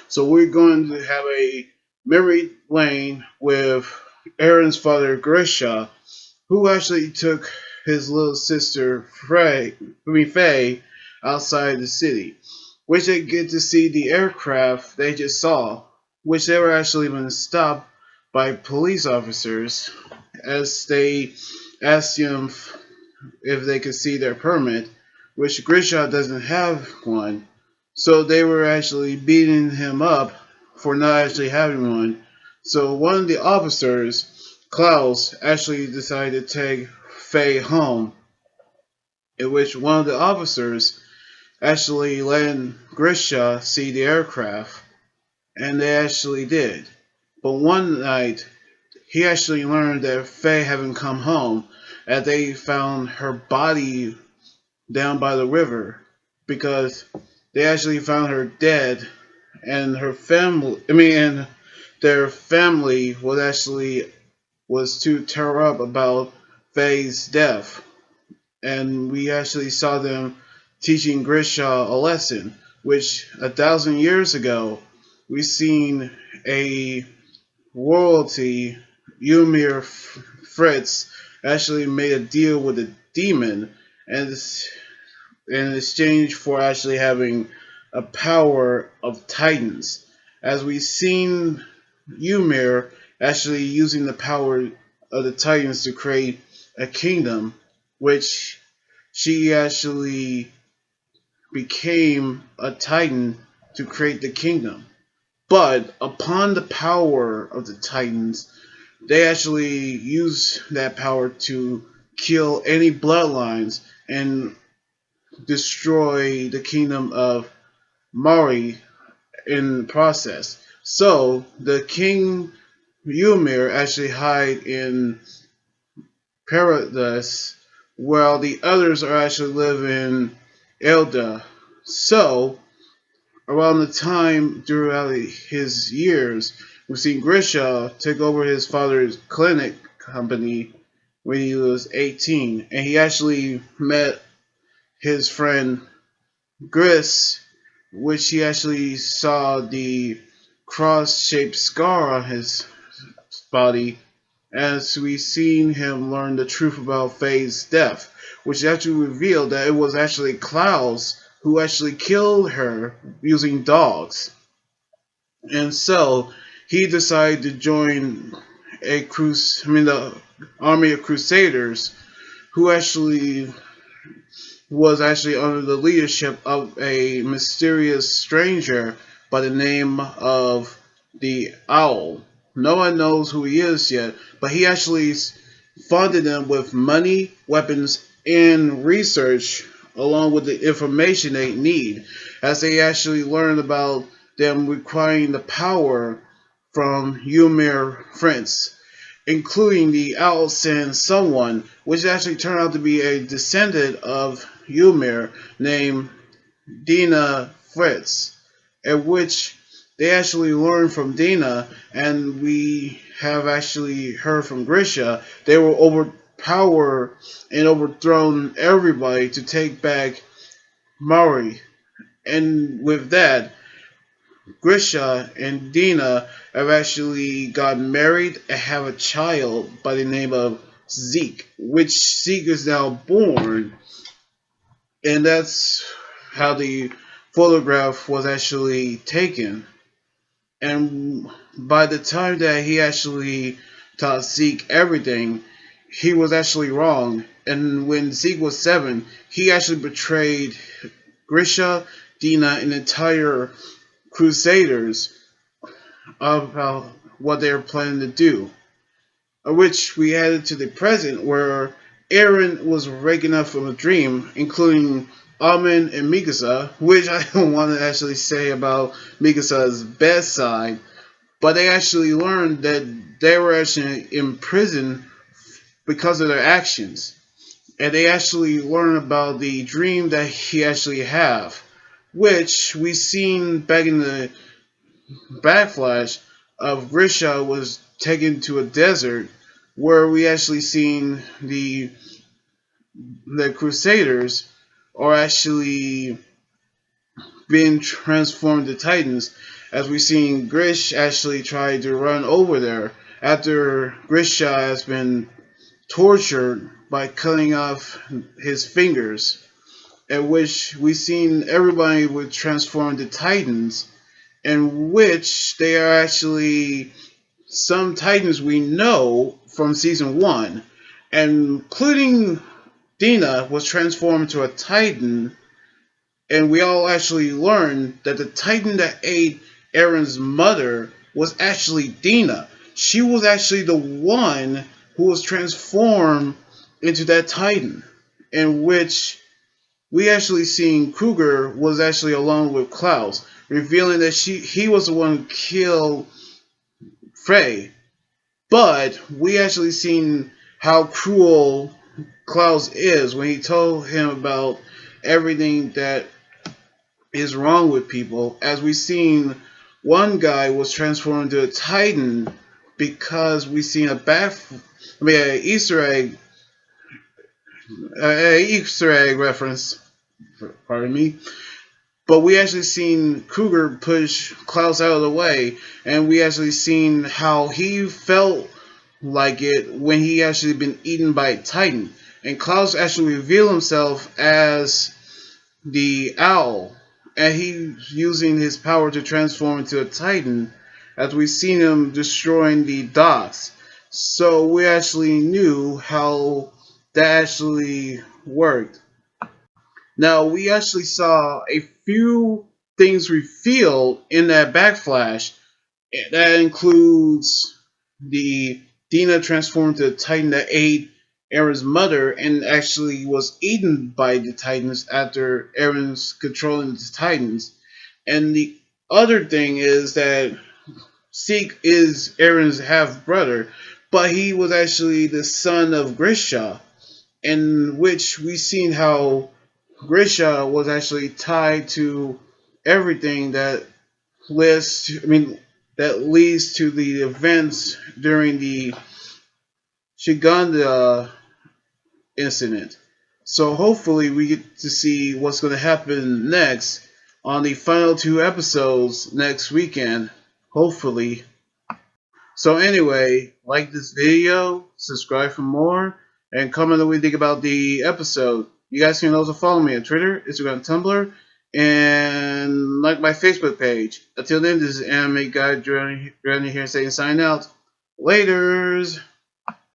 So we're going to have a memory lane with Aaron's father, Grisha, who actually took his little sister, Faye, outside the city, which they get to see the aircraft they just saw, which they were actually being stopped by police officers as they asked him if they could see their permit, which Grisha doesn't have one. So they were actually beating him up for not actually having one. So one of the officers, Klaus, actually decided to take Faye home, in which one of the officers actually let Grisha see the aircraft, and they actually did. But one night, he actually learned that Faye hadn't come home, and they found her body down by the river because they actually found her dead, and her family, and their family was too tore up about Faye's death, and we actually saw them teaching Grisha a lesson, which 1,000 years ago we seen a royalty, Ymir Fritz, actually made a deal with a demon, and in exchange for actually having a power of titans. As we've seen Ymir actually using the power of the titans to create a kingdom, which she actually became a titan to create the kingdom. But upon the power of the titans, they actually use that power to kill any bloodlines and destroy the kingdom of Mari in the process. So the king Ymir actually hide in paradise while the others are actually live in Elda. So around the time throughout his years, we've seen Grisha take over his father's clinic company when he was 18, and he actually met his friend Gris, which he actually saw the cross-shaped scar on his body as we seen him learn the truth about Faye's death, which actually revealed that it was actually Klaus who actually killed her using dogs. And so he decided to join the army of crusaders who actually was actually under the leadership of a mysterious stranger by the name of the Owl. No one knows who he is yet, but he actually funded them with money, weapons, and research, along with the information they need, as they actually learn about them requiring the power from Ymir Prince, including the owl sent someone, which actually turned out to be a descendant of Ymir named Dina Fritz, at which they actually learned from Dina, and we have actually heard from Grisha, they will overpower and overthrown everybody to take back Maui. And with that, Grisha and Dina have actually got married and have a child by the name of Zeke, which Zeke is now born, and that's how the photograph was actually taken. And by the time that he actually taught Zeke everything, he was actually wrong. And when Zeke was 7, he actually betrayed Grisha, Dina, and entire Crusaders about what they were planning to do. Which we added to the present where Aaron was waking up from a dream, including Amen and Mikasa, which I don't want to actually say about Mikasa's bedside, but they actually learned that they were actually in prison because of their actions. And they actually learned about the dream that he actually had, which we seen back in the backflash of Grisha was taken to a desert where we actually seen the Crusaders are actually being transformed to Titans, as we seen Grish actually try to run over there after Grisha has been tortured by cutting off his fingers, at which we seen everybody would transform to Titans, in which they are actually some Titans we know from season one, including Dina was transformed to a Titan, and we all actually learned that the Titan that ate Aaron's mother was actually Dina. She was actually the one who was transformed into that Titan, in which we actually seen Kruger was actually along with Klaus, revealing that he was the one who killed Frey. But we actually seen how cruel Klaus is when he told him about everything that is wrong with people. As we seen, one guy was transformed into a Titan because we seen an Easter egg reference. Pardon me. But we actually seen Kruger push Klaus out of the way, and we actually seen how he felt like it when he actually been eaten by a Titan. And Klaus actually revealed himself as the owl, and he's using his power to transform into a Titan, as we seen him destroying the docks. So we actually knew how that actually worked. Now we actually saw a few things revealed in that backflash. That includes the Dina transformed to a Titan that ate Aaron's mother and actually was eaten by the Titans after Aaron's controlling the Titans. And the other thing is that Seek is Aaron's half brother, but he was actually the son of Grisha, in which we seen how Grisha was actually tied to everything that leads to the events during the Shiganda incident. So hopefully we get to see what's going to happen next on the final two episodes next weekend. Hopefully. So anyway, like this video, subscribe for more, and comment what you think about the episode. You guys can also follow me on Twitter, Instagram, Tumblr, and like my Facebook page. Until then, this is Anime Guy Journey here saying sign out. Laters!